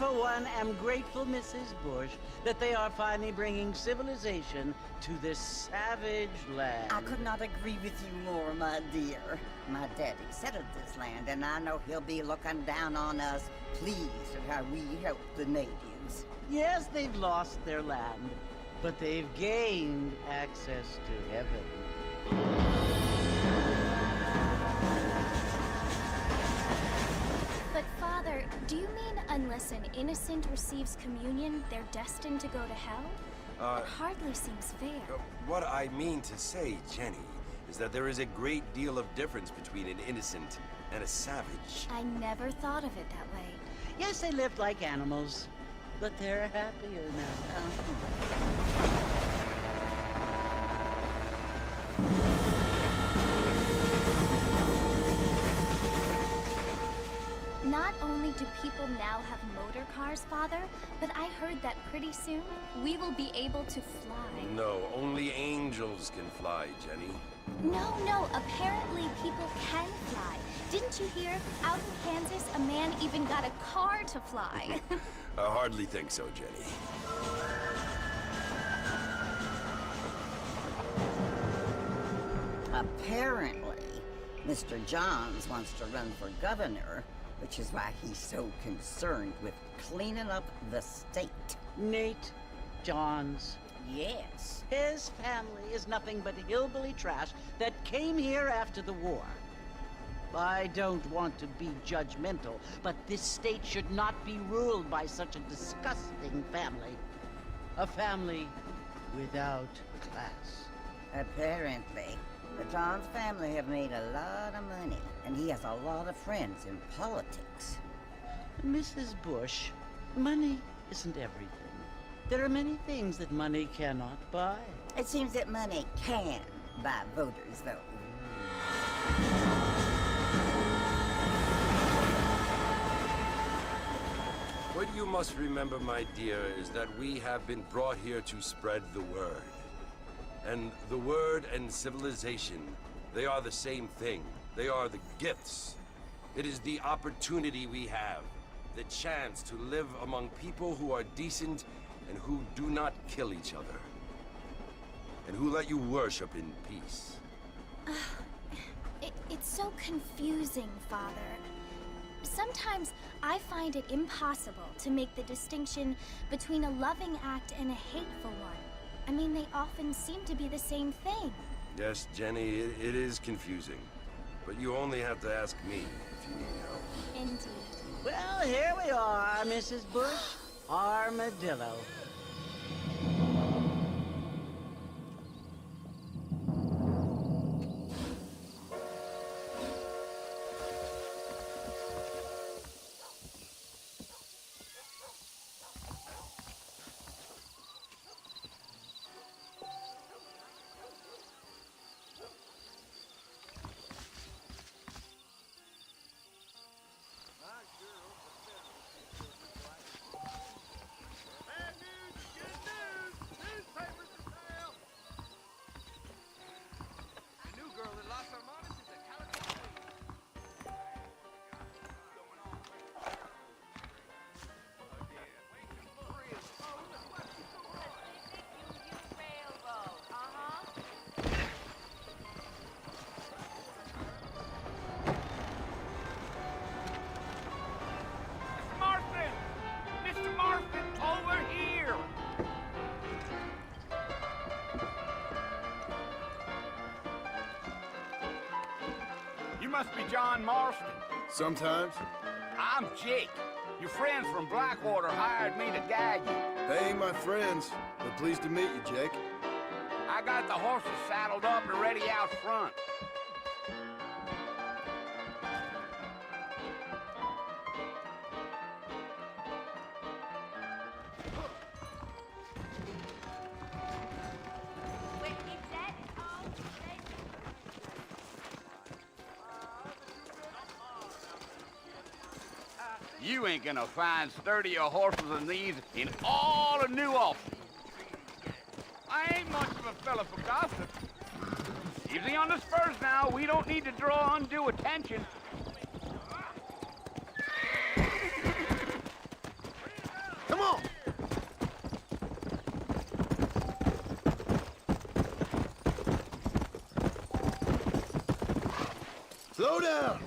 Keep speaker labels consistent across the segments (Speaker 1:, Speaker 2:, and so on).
Speaker 1: for one, am grateful, Mrs. Bush, that they are finally bringing civilization to this savage land.
Speaker 2: I could not agree with you more, my dear. My daddy settled this land, and I know he'll be looking down on us, pleased at how we help the natives.
Speaker 1: Yes, they've lost their land, but they've gained access to heaven.
Speaker 3: But Father, do you mean unless an innocent receives communion, they're destined to go to hell? That hardly seems fair.
Speaker 4: What I mean to say, Jenny, is that there is a great deal of difference between an innocent and a savage.
Speaker 3: I never thought of it that way.
Speaker 1: Yes, they lived like animals, but they're happier now.
Speaker 3: Not only do people now have motor cars, Father, but I heard that pretty soon we will be able to fly.
Speaker 4: No, only angels can fly, Jenny.
Speaker 3: No, apparently people can fly. Didn't you hear? Out in Kansas, a man even got a car to fly.
Speaker 4: I hardly think so, Jenny.
Speaker 2: Apparently, Mr. Johns wants to run for governor, which is why he's so concerned with cleaning up the state.
Speaker 1: Nate Johns.
Speaker 2: Yes.
Speaker 1: His family is nothing but hillbilly trash that came here after the war. I don't want to be judgmental, but this state should not be ruled by such a disgusting family. A family without class.
Speaker 2: Apparently, the Johns family have made a lot of money, and he has a lot of friends in politics.
Speaker 1: Mrs. Bush, money isn't everything. There are many things that money cannot buy.
Speaker 2: It seems that money can buy voters, though.
Speaker 4: What you must remember, my dear, is that we have been brought here to spread the word. And the word and civilization, they are the same thing. They are the gifts. It is the opportunity we have, the chance to live among people who are decent and who do not kill each other. And who let you worship in peace.
Speaker 3: It's so confusing, Father. Sometimes I find it impossible to make the distinction between a loving act and a hateful one. I mean, they often seem to be the same thing.
Speaker 4: Yes, Jenny, it is confusing. But you only have to ask me if you need help.
Speaker 3: Indeed.
Speaker 1: Well, here we are, Mrs. Bush. Armadillo.
Speaker 5: Must be John Marston.
Speaker 6: Sometimes.
Speaker 5: I'm Jake. Your friends from Blackwater hired me to guide you.
Speaker 6: They ain't my friends, but pleased to meet you, Jake.
Speaker 5: I got the horses saddled up and ready out front. You ain't gonna find sturdier horses than these in all of New Austin. I ain't much of a fella for gossip. Easy on the spurs now. We don't need to draw undue attention.
Speaker 6: Come on! Slow down!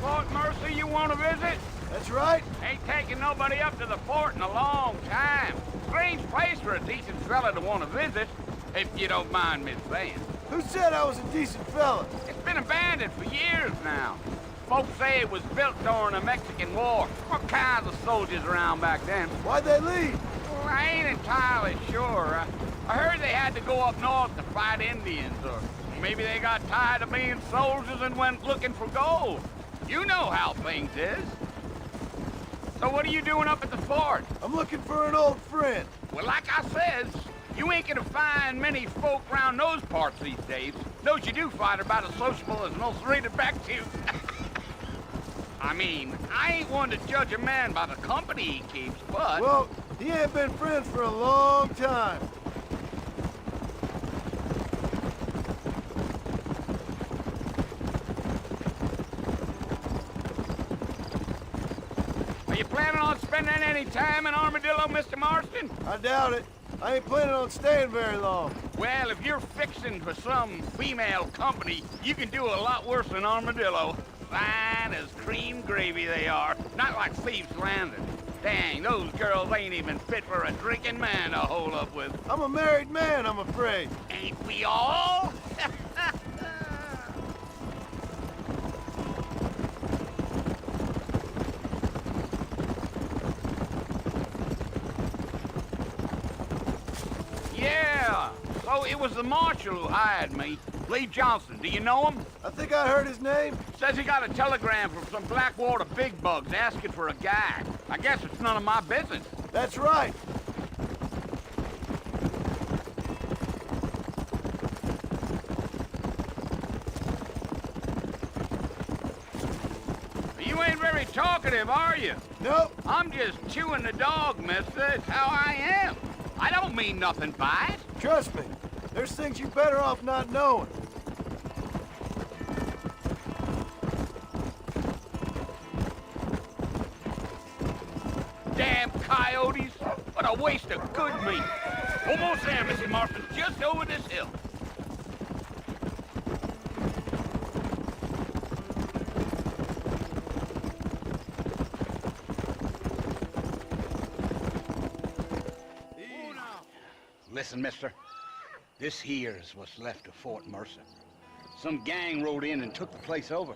Speaker 5: Fort Mercy you want to visit?
Speaker 6: That's right.
Speaker 5: Ain't taking nobody up to the fort in a long time. Strange place for a decent fella to want to visit, if you don't mind me saying.
Speaker 6: Who said I was a decent fella?
Speaker 5: It's been abandoned for years now. Folks say it was built during the Mexican War. All kinds of soldiers around back then.
Speaker 6: Why'd they leave?
Speaker 5: Well, I ain't entirely sure. I heard they had to go up north to fight Indians, or maybe they got tired of being soldiers and went looking for gold. You know how things is. So what are you doing up at the fort?
Speaker 6: I'm looking for an old friend.
Speaker 5: Well, like I says, you ain't gonna find many folk around those parts these days. Those you do find are about as sociable as an ulcerated back tooth. I mean, I ain't one to judge a man by the company he keeps, but...
Speaker 6: Well, he ain't been friends for a long time.
Speaker 5: you planning on spending any time in Armadillo, Mr. Marston?
Speaker 6: I doubt it. I ain't planning on staying very long.
Speaker 5: Well, if you're fixing for some female company, you can do a lot worse than Armadillo. Fine as cream gravy they are, not like Thieves Landing. Dang, those girls ain't even fit for a drinking man to hold up with.
Speaker 6: I'm a married man, I'm afraid.
Speaker 5: Ain't we all? Yeah, so it was the marshal who hired me. Lee Johnson, do you know him?
Speaker 6: I think I heard his name.
Speaker 5: Says he got a telegram from some Blackwater big bugs asking for a guy. I guess it's none of my business.
Speaker 6: That's right.
Speaker 5: You ain't very talkative, are you?
Speaker 6: Nope.
Speaker 5: I'm just chewing the dog, mister. It's how I am. I don't mean nothing by it.
Speaker 6: Trust me. There's things you better off not knowing.
Speaker 5: Damn coyotes. What a waste of good meat. Almost there, Mrs. Marston. Just over this hill. Listen, mister. This here's what's left of Fort Mercer. Some gang rode in and took the place over.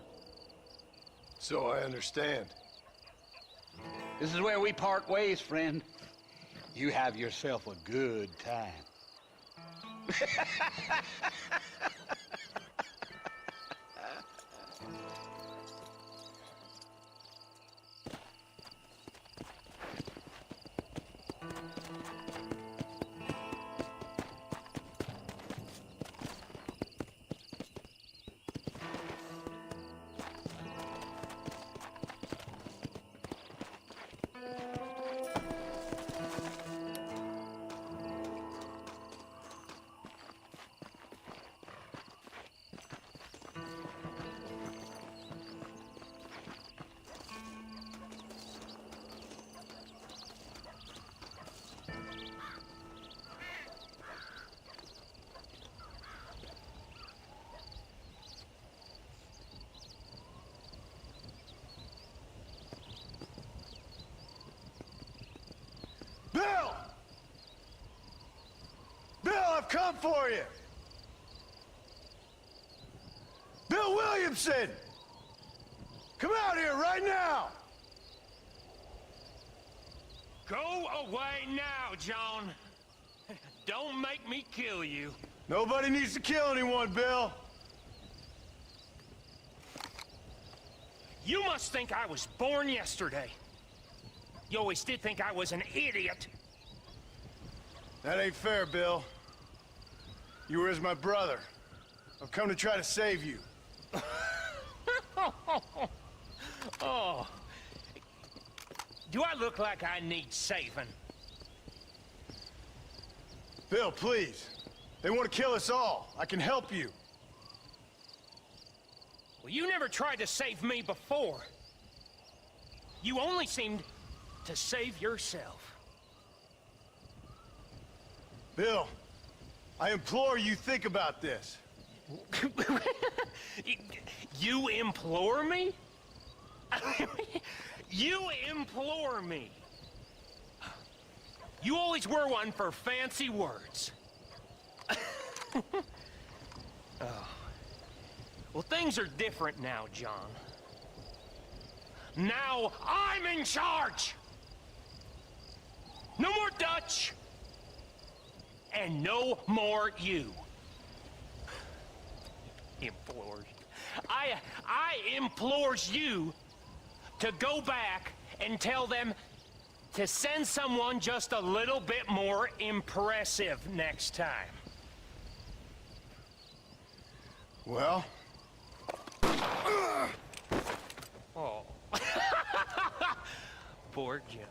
Speaker 6: So I understand.
Speaker 5: This is where we part ways, friend. You have yourself a good time.
Speaker 6: Bill! Bill, I've come for you! Bill Williamson! Come out here right now!
Speaker 7: Go away now, John. Don't make me kill you.
Speaker 6: Nobody needs to kill anyone, Bill.
Speaker 7: You must think I was born yesterday. You always did think I was an idiot.
Speaker 6: That ain't fair, Bill. You were as my brother. I've come to try to save you.
Speaker 7: Oh. Do I look like I need saving?
Speaker 6: Bill, please. They want to kill us all. I can help you.
Speaker 7: Well, you never tried to save me before. You only seemed to save yourself.
Speaker 6: Bill, I implore you think about this.
Speaker 7: You implore me? You implore me? You always were one for fancy words. Oh. Well, things are different now, John. Now I'm in charge! No more Dutch! And no more you. Implores. I implores you to go back and tell them to send someone just a little bit more impressive next time.
Speaker 6: Well?
Speaker 7: Oh. Poor John.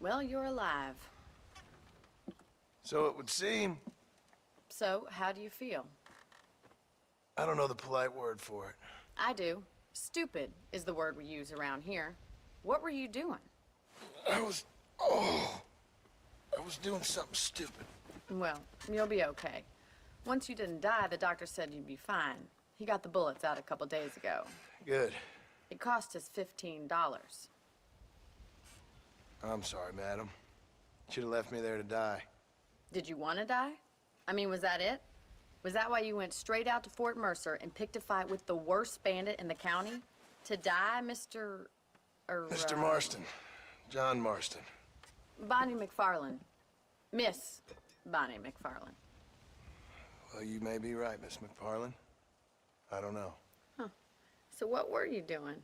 Speaker 8: Well, you're alive.
Speaker 6: So it would seem.
Speaker 8: So, how do you feel?
Speaker 6: I don't know the polite word for it.
Speaker 8: I do. Stupid is the word we use around here. What were you doing?
Speaker 6: I was doing something stupid.
Speaker 8: Well, you'll be okay. Once you didn't die, the doctor said you'd be fine. He got the bullets out a couple days ago.
Speaker 6: Good.
Speaker 8: It cost us $15.
Speaker 6: I'm sorry, madam. Should have left me there to die.
Speaker 8: Did you want to die? I mean, was that it? Was that why you went straight out to Fort Mercer and picked a fight with the worst bandit in the county? To die, Mr.
Speaker 6: Mr. Marston. John Marston.
Speaker 8: Bonnie McFarlane. Miss Bonnie McFarlane.
Speaker 6: Well, you may be right, Miss McFarlane. I don't know.
Speaker 8: Huh. So what were you doing?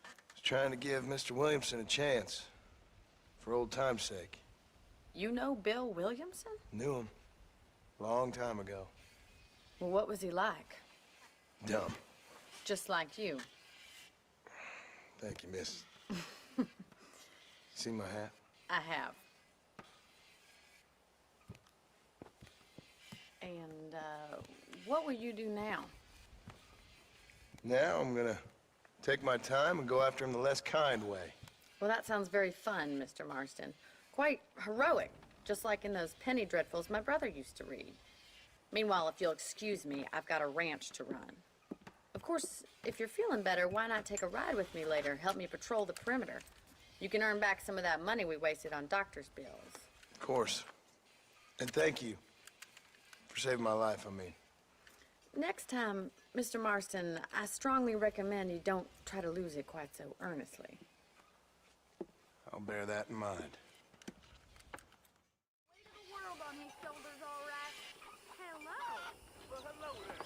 Speaker 6: I was trying to give Mr. Williamson a chance. For old time's sake.
Speaker 8: You know Bill Williamson?
Speaker 6: Knew him. Long time ago.
Speaker 8: Well, what was he like?
Speaker 6: Dumb.
Speaker 8: Just like you.
Speaker 6: Thank you, miss. See my hat?
Speaker 8: I have. And, what will you do now?
Speaker 6: Now I'm gonna take my time and go after him the less kind way.
Speaker 8: Well, that sounds very fun, Mr. Marston. Quite heroic, just like in those penny dreadfuls my brother used to read. Meanwhile, if you'll excuse me, I've got a ranch to run. Of course, if you're feeling better, why not take a ride with me later? Help me patrol the perimeter. You can earn back some of that money we wasted on doctor's bills.
Speaker 6: Of course. And thank you for saving my life, I mean.
Speaker 8: Next time, Mr. Marston, I strongly recommend you don't try to lose it quite so earnestly.
Speaker 6: I'll bear that in mind.
Speaker 3: Weight of the world on his shoulders, all right. Hello.
Speaker 5: Well, hello there.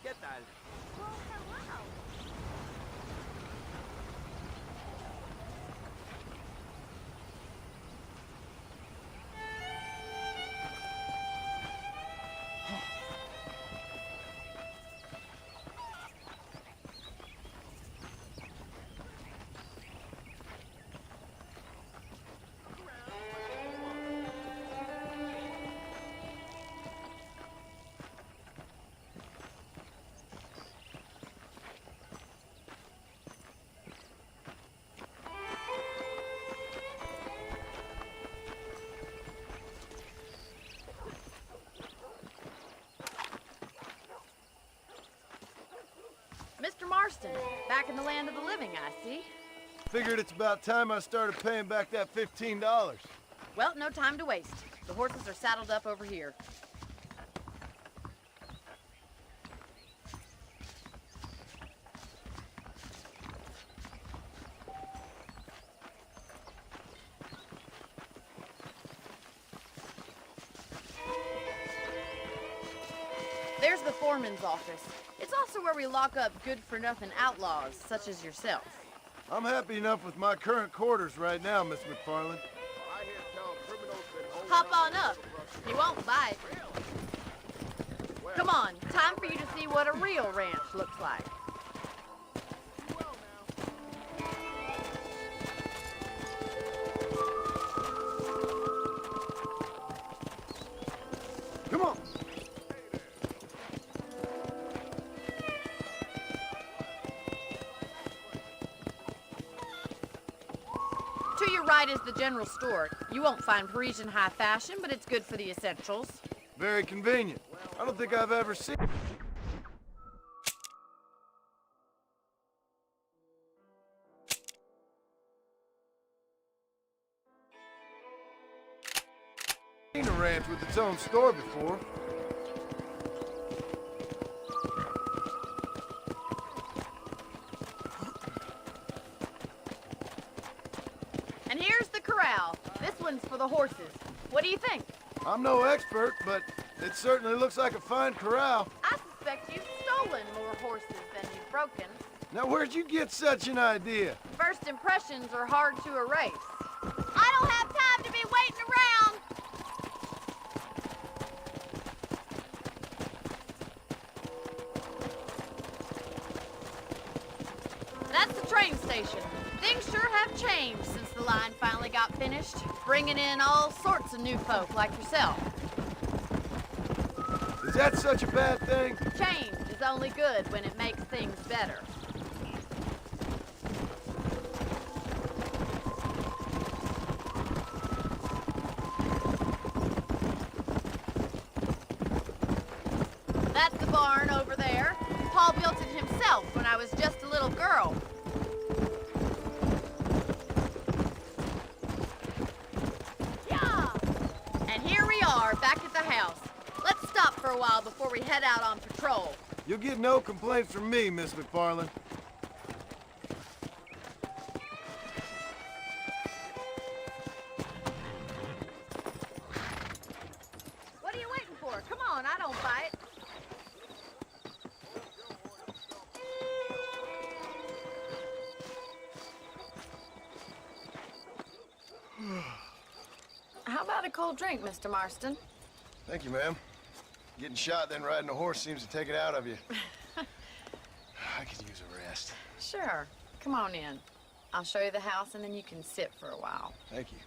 Speaker 9: ¿Qué tal?
Speaker 3: Well, hello.
Speaker 8: Mr. Marston, back in the land of the living, I see.
Speaker 6: Figured it's about time I started paying back that $15.
Speaker 8: Well, no time to waste. The horses are saddled up over here. There's the foreman's office. It's also where we lock up good-for-nothing outlaws, such as yourself.
Speaker 6: I'm happy enough with my current quarters right now, Miss McFarland.
Speaker 8: Hop on up. He won't bite. Come on, time for you to see what a real ranch looks like.
Speaker 6: Come on.
Speaker 8: To your right is the general store. You won't find Parisian high fashion, but it's good for the essentials.
Speaker 6: Very convenient. I don't think I've ever seen a ranch with its own store before.
Speaker 8: And here's the corral. This one's for the horses. What do you think?
Speaker 6: I'm no expert, but it certainly looks like a fine corral.
Speaker 8: I suspect you've stolen more horses than you've broken.
Speaker 6: Now, where'd you get such an idea?
Speaker 8: First impressions are hard to erase.
Speaker 3: I don't have time to be waiting around.
Speaker 8: That's the train station. Things sure have changed since the line finally got finished, bringing in all sorts of new folk like yourself.
Speaker 6: Is that such a bad thing?
Speaker 8: Change is only good when it makes things better. That's the barn over there. Paul built it himself when I was just a little girl. Yeah! And here we are, back at the house. Let's stop for a while before we head out on patrol.
Speaker 6: You'll get no complaints from me, Miss McFarland.
Speaker 8: What are you waiting for? Come on, I don't bite. How about a cold drink, Mr. Marston?
Speaker 6: Thank you, ma'am. Getting shot, then riding a horse seems to take it out of you. I could use a rest.
Speaker 8: Sure. Come on in. I'll show you the house, and then you can sit for a while.
Speaker 6: Thank you.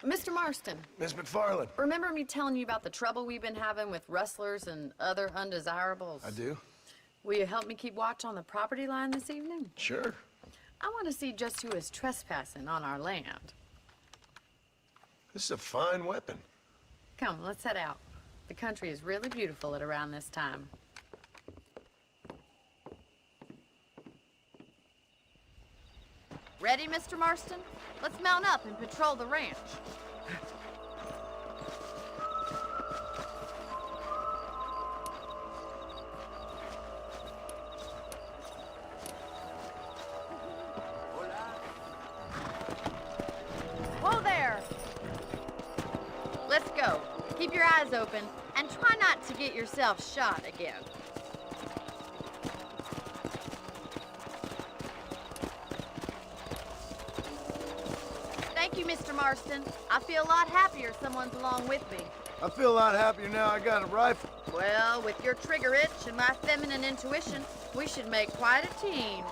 Speaker 8: Mr. Marston,
Speaker 6: Miss McFarland.
Speaker 8: remember me telling you about the trouble we've been having with rustlers and other undesirables?
Speaker 6: I do?
Speaker 8: Will you help me keep watch on the property line this evening?
Speaker 6: Sure.
Speaker 8: I want to see just who is trespassing on our land.
Speaker 6: This is a fine weapon.
Speaker 8: Come, let's head out. The country is really beautiful at around this time. Ready, Mr. Marston? Let's mount up and patrol the ranch. Whoa there! Let's go. Keep your eyes open and try not to get yourself shot again. Thank you, Mr. Marston. I feel a lot happier someone's along with me.
Speaker 6: I feel a lot happier now I got a rifle.
Speaker 8: Well, with your trigger itch and my feminine intuition, we should make quite a team.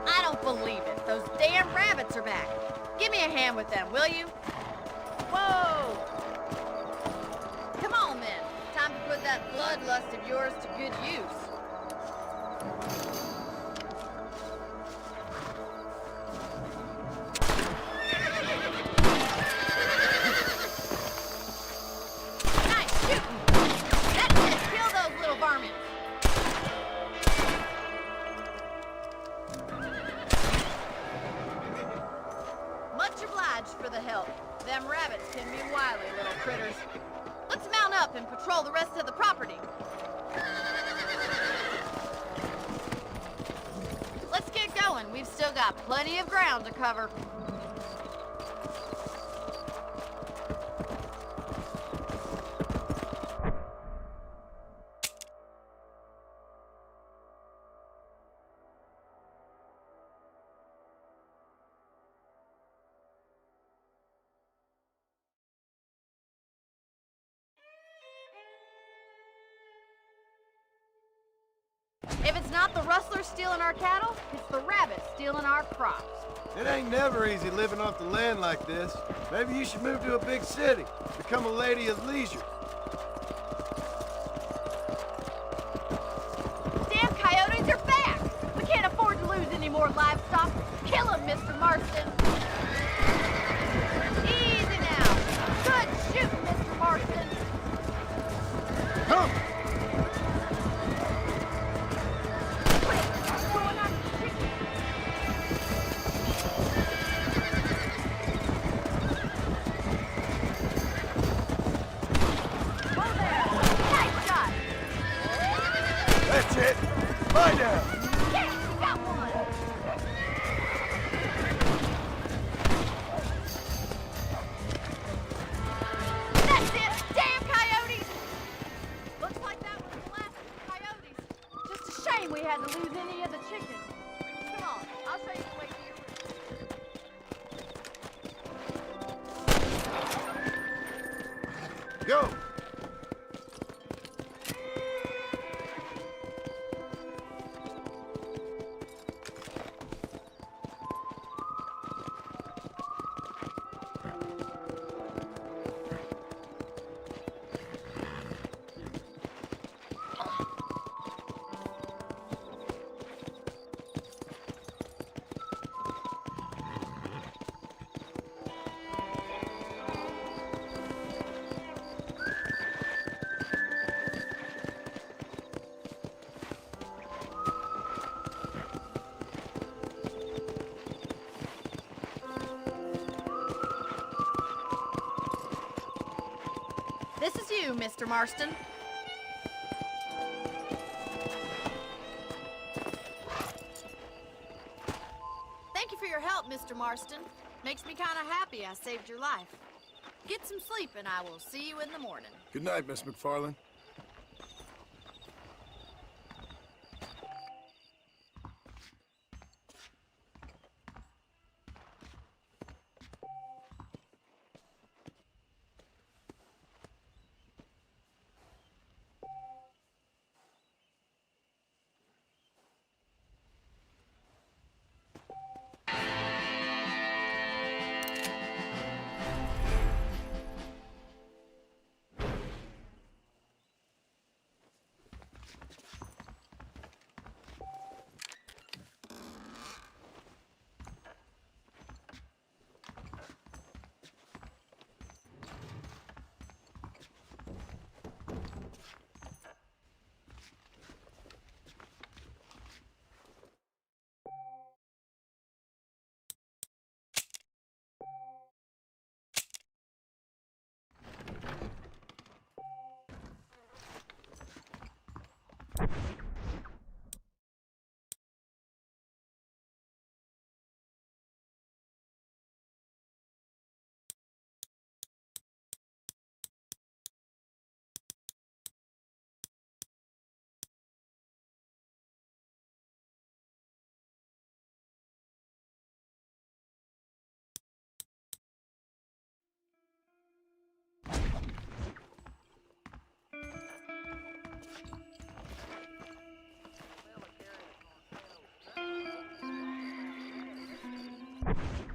Speaker 8: I don't believe it. Those damn rabbits are back. Give me a hand with them, will you? Whoa! put that bloodlust of yours to good use. Nice shooting! That's it! Kill those little varmints! Much obliged for the help. Them rabbits can be wily little critters. Let's mount up and patrol the rest of the property. Let's get going. We've still got plenty of ground to cover. If it's not the rustlers stealing our cattle, it's the rabbits stealing our crops.
Speaker 6: It ain't never easy living off the land like this. Maybe you should move to a big city. Become a lady of leisure.
Speaker 8: Damn coyotes are back! We can't afford to lose any more livestock. Kill them, Mr. Marston. Easy now. Good shooting, Mr. Marston.
Speaker 6: Come! That's it! Lie down!
Speaker 8: Yes, got one! That's it! Damn coyotes! Looks like that was the last of the coyotes. Just a shame we had to lose any of the chickens. Come on, I'll show you the way to your room.
Speaker 6: Go!
Speaker 8: This is you, Mr. Marston. Thank you for your help, Mr. Marston. Makes me kind of happy I saved your life. Get some sleep and I will see you in the morning.
Speaker 6: Good night, Miss McFarlane.
Speaker 9: Well,